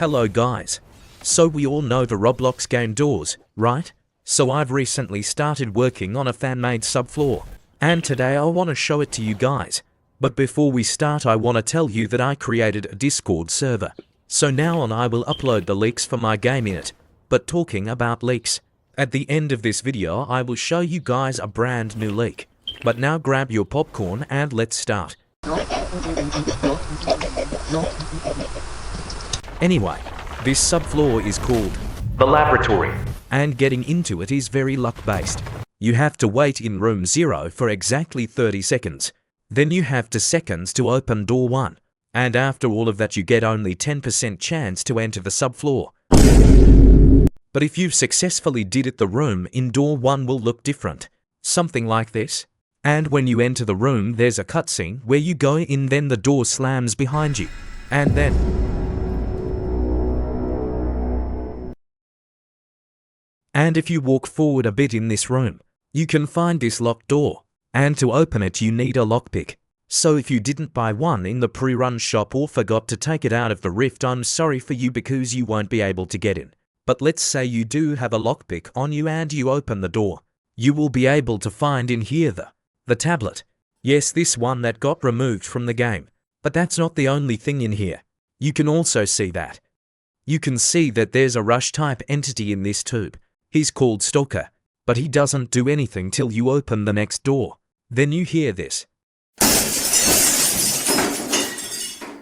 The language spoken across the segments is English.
Hello guys. So we all know the Roblox game Doors, right? So I've recently started working on a fan-made subfloor, and today I want to show it to you guys. But before we start, I want to tell you that I created a Discord server. So now on I will upload the leaks for my game in it. But talking about leaks, at the end of this video I will show you guys a brand new leak. But now grab your popcorn and let's start. Anyway, this subfloor is called the laboratory, and getting into it is very luck-based. You have to wait in room 0 for exactly 30 seconds. Then you have 2 seconds to open door 1. And after all of that you get only 10% chance to enter the subfloor. But if you've successfully did it, the room in door 1 will look different. Something like this. And when you enter the room there's a cutscene where you go in, then the door slams behind you. And then if you walk forward a bit in this room, you can find this locked door. And to open it you need a lockpick. So if you didn't buy one in the pre-run shop or forgot to take it out of the rift, I'm sorry for you because you won't be able to get in. But let's say you do have a lockpick on you and you open the door. You will be able to find in here the tablet. Yes, this one that got removed from the game. But that's not the only thing in here. You can also see that. You can see that there's a rush type entity in this tube. He's called Stalker, but he doesn't do anything till you open the next door. Then you hear this,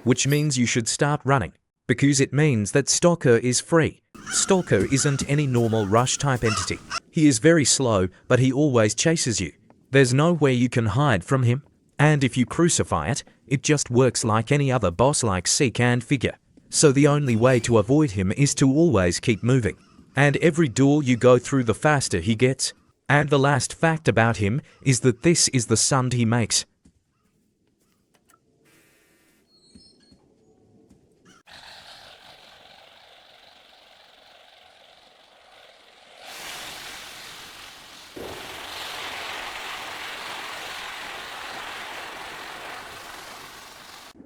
which means you should start running, because it means that Stalker is free. Stalker isn't any normal rush type entity. He is very slow, but he always chases you. There's no way you can hide from him, and if you crucify it, it just works like any other boss like Seek and Figure. So the only way to avoid him is to always keep moving. And every door you go through the faster he gets. And the last fact about him is that this is the sound he makes.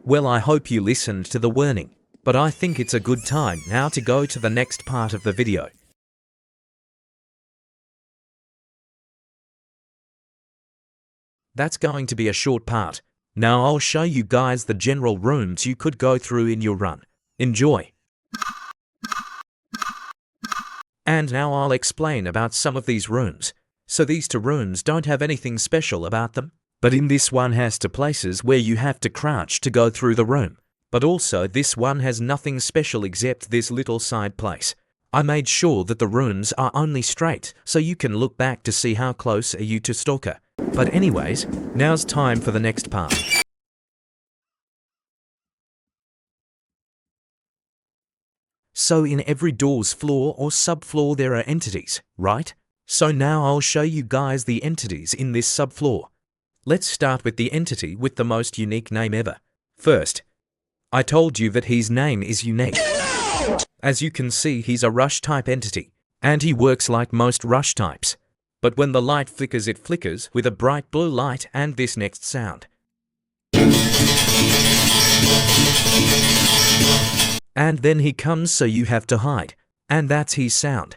Well, I hope you listened to the warning, but I think it's a good time now to go to the next part of the video. That's going to be a short part. Now I'll show you guys the general rooms you could go through in your run. Enjoy! And now I'll explain about some of these rooms. So these 2 rooms don't have anything special about them, but in this one has 2 places where you have to crouch to go through the room. But also this one has nothing special except this little side place. I made sure that the rooms are only straight so you can look back to see how close are you to Stalker. But anyways, now's time for the next part. So in every door's floor or subfloor there are entities, right? So now I'll show you guys the entities in this subfloor. Let's start with the entity with the most unique name ever. First, I told you that his name is unique. As you can see, he's a rush type entity, and he works like most rush types. But when the light flickers, it flickers with a bright blue light and this next sound. And then he comes, so you have to hide, and that's his sound.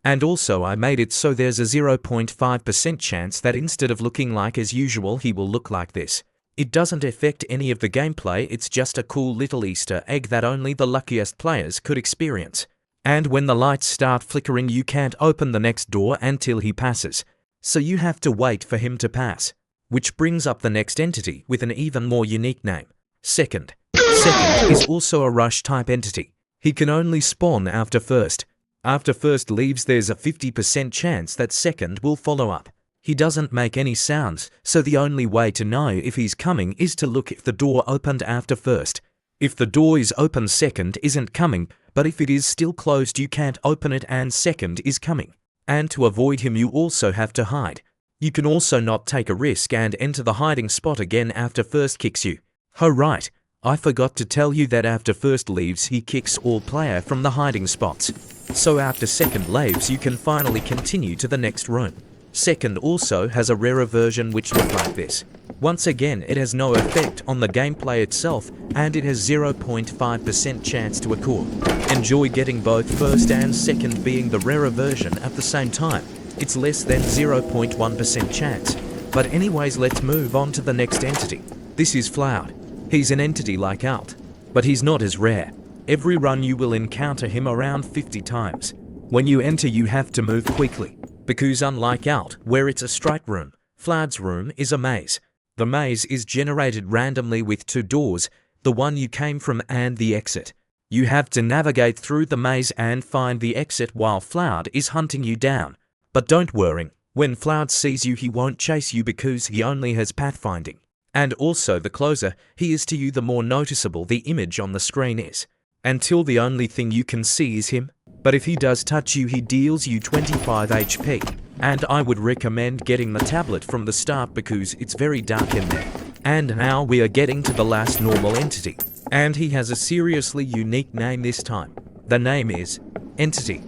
And also I made it so there's a 0.5% chance that instead of looking like as usual he will look like this. It doesn't affect any of the gameplay, it's just a cool little Easter egg that only the luckiest players could experience. And when the lights start flickering you can't open the next door until he passes. So you have to wait for him to pass. Which brings up the next entity with an even more unique name. Second. Second is also a rush type entity. He can only spawn after first. After first leaves there's a 50% chance that second will follow up. He doesn't make any sounds, so the only way to know if he's coming is to look if the door opened after first. If the door is open, second isn't coming, but if it is still closed you can't open it and second is coming. And to avoid him you also have to hide. You can also not take a risk and enter the hiding spot again after first kicks you. Oh right, I forgot to tell you that after first leaves he kicks all player from the hiding spots. So after second leaves you can finally continue to the next room. Second also has a rarer version which look like this. Once again, it has no effect on the gameplay itself, and it has 0.5% chance to occur. Enjoy getting both first and second being the rarer version at the same time. It's less than 0.1% chance. But anyways, let's move on to the next entity. This is Floud. He's an entity like Alt, but he's not as rare. Every run you will encounter him around 50 times. When you enter you have to move quickly, because unlike Alt, where it's a straight room, Floud's room is a maze. The maze is generated randomly with two doors, the one you came from and the exit. You have to navigate through the maze and find the exit while Floud is hunting you down. But don't worry, when Floud sees you he won't chase you because he only has pathfinding. And also the closer he is to you the more noticeable the image on the screen is. Until the only thing you can see is him. But if he does touch you he deals you 25 HP. And I would recommend getting the tablet from the start because it's very dark in there. And now we are getting to the last normal entity. And he has a seriously unique name this time. The name is Entity.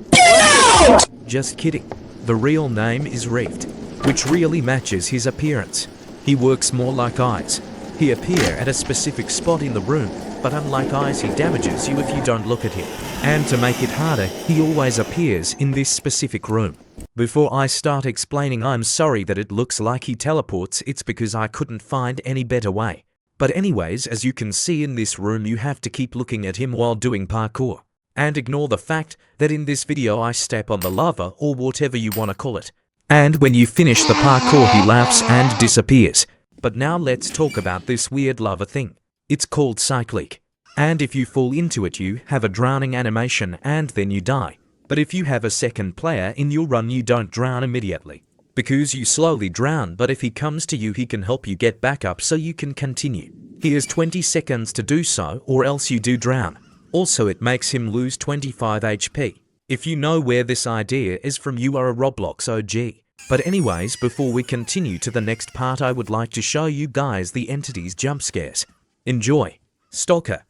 Just kidding. The real name is Reefed, which really matches his appearance. He works more like eyes. He appears at a specific spot in the room, but unlike eyes he damages you if you don't look at him. And to make it harder, he always appears in this specific room. Before I start explaining, I'm sorry that it looks like he teleports, it's because I couldn't find any better way. But anyways, as you can see in this room you have to keep looking at him while doing parkour. And ignore the fact that in this video I step on the lava or whatever you want to call it. And when you finish the parkour he laughs and disappears. But now let's talk about this weird lava thing. It's called cyclic. And if you fall into it you have a drowning animation and then you die. But if you have a second player in your run you don't drown immediately. Because you slowly drown, but if he comes to you he can help you get back up so you can continue. He has 20 seconds to do so or else you do drown. Also it makes him lose 25 HP. If you know where this idea is from you are a Roblox OG. But anyways, before we continue to the next part I would like to show you guys the entity's jump scares. Enjoy. Stalker.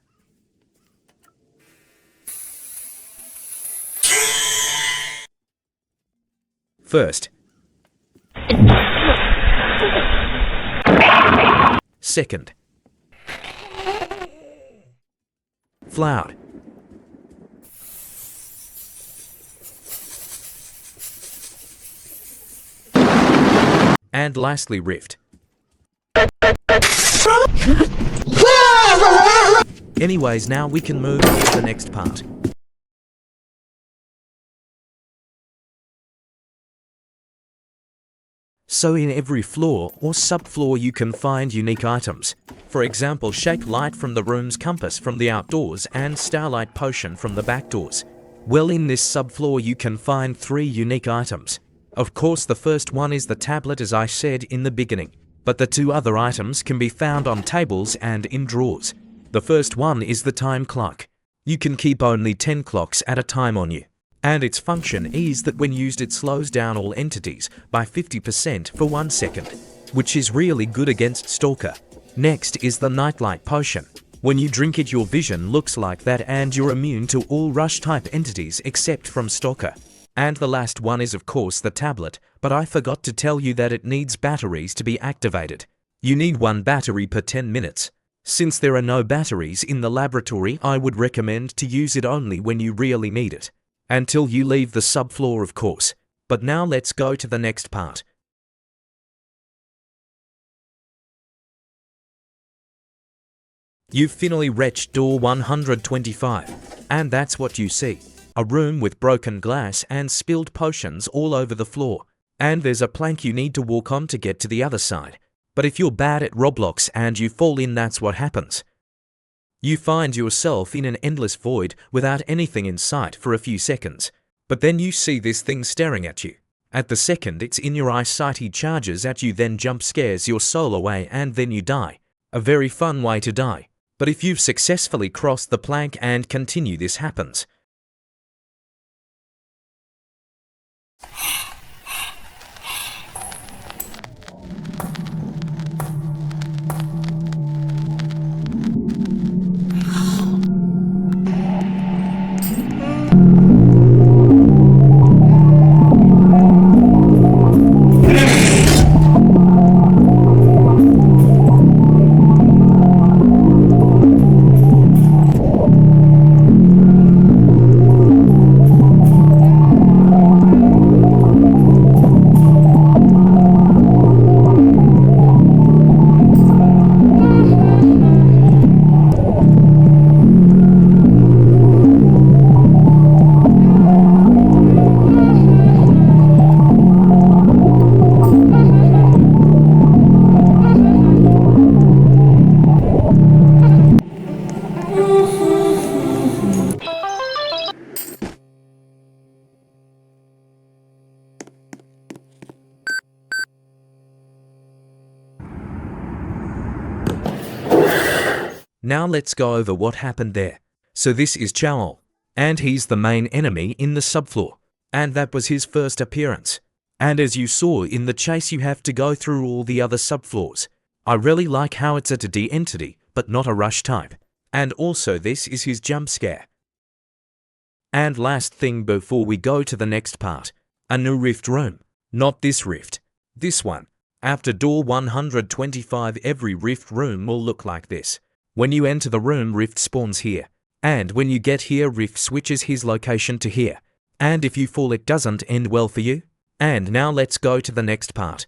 First. Second. Floud. And lastly Rift. Anyways, now we can move on to the next part. So in every floor or subfloor you can find unique items. For example, shake light from the room's compass from the outdoors and starlight potion from the back doors. Well, in this subfloor you can find 3 unique items. Of course the first one is the tablet as I said in the beginning, but the 2 other items can be found on tables and in drawers. The first one is the time clock. You can keep only 10 clocks at a time on you. And its function is that when used it slows down all entities by 50% for 1 second, which is really good against Stalker. Next is the nightlight potion. When you drink it your vision looks like that and you're immune to all rush type entities except from Stalker. And the last one is of course the tablet, but I forgot to tell you that it needs batteries to be activated. You need 1 battery per 10 minutes. Since there are no batteries in the laboratory, I would recommend to use it only when you really need it. Until you leave the subfloor of course. But now let's go to the next part. You've finally reached door 125. And that's what you see. A room with broken glass and spilled potions all over the floor. And there's a plank you need to walk on to get to the other side. But if you're bad at Roblox and you fall in, that's what happens. You find yourself in an endless void without anything in sight for a few seconds. But then you see this thing staring at you. At the second it's in your eyesight he charges at you, then jump scares your soul away and then you die. A very fun way to die. But if you've successfully crossed the plank and continue, this happens. Now let's go over what happened there. So this is Joel, and he's the main enemy in the subfloor, and that was his first appearance. And as you saw in the chase, you have to go through all the other subfloors. I really like how it's a 2D entity, but not a rush type. And also this is his jump scare. And last thing before we go to the next part, a new rift room. Not this rift, this one. After door 125, every rift room will look like this. When you enter the room, rift spawns here. And when you get here, rift switches his location to here. And if you fall, it doesn't end well for you. And now let's go to the next part.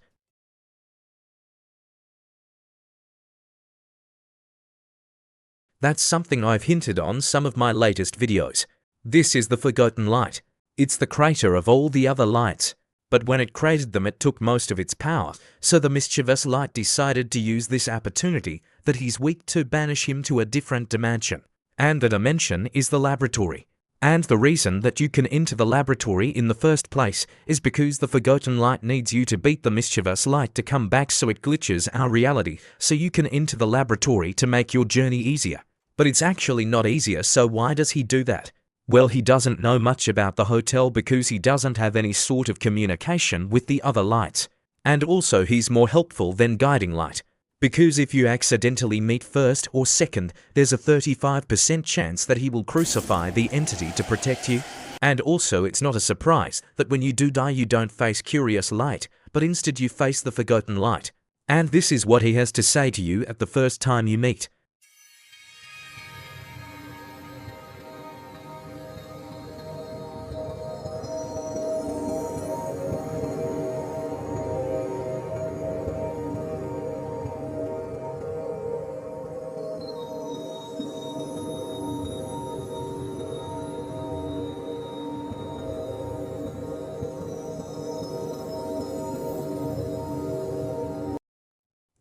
That's something I've hinted on some of my latest videos. This is the Forgotten Light. It's the creator of all the other lights. But when it created them, it took most of its power, so the mischievous light decided to use this opportunity that he's weak to banish him to a different dimension. And the dimension is the laboratory. And the reason that you can enter the laboratory in the first place is because the Forgotten Light needs you to beat the mischievous light to come back, so it glitches our reality so you can enter the laboratory to make your journey easier. But it's actually not easier, so why does he do that? Well, he doesn't know much about the hotel because he doesn't have any sort of communication with the other lights. And also he's more helpful than Guiding Light. Because if you accidentally meet first or second, there's a 35% chance that he will crucify the entity to protect you. And also it's not a surprise that when you do die, you don't face Curious Light, but instead you face the Forgotten Light. And this is what he has to say to you at the first time you meet.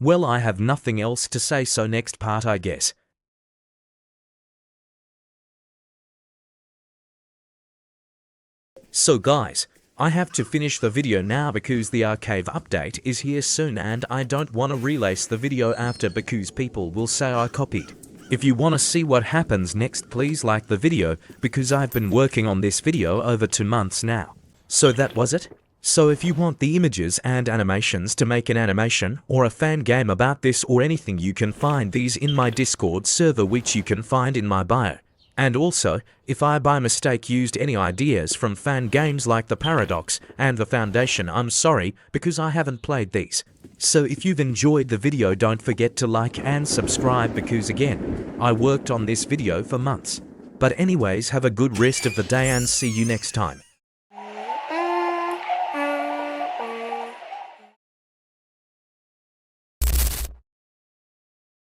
Well, I have nothing else to say, so next part, I guess. So guys, I have to finish the video now because the archive update is here soon and I don't want to release the video after because people will say I copied. If you want to see what happens next, please like the video because I've been working on this video over 2 months now. So that was it. So if you want the images and animations to make an animation or a fan game about this or anything, you can find these in my Discord server, which you can find in my bio. And also, if I by mistake used any ideas from fan games like the Paradox and the Foundation, I'm sorry because I haven't played these. So if you've enjoyed the video, don't forget to like and subscribe because again, I worked on this video for months. But anyways, have a good rest of the day and see you next time.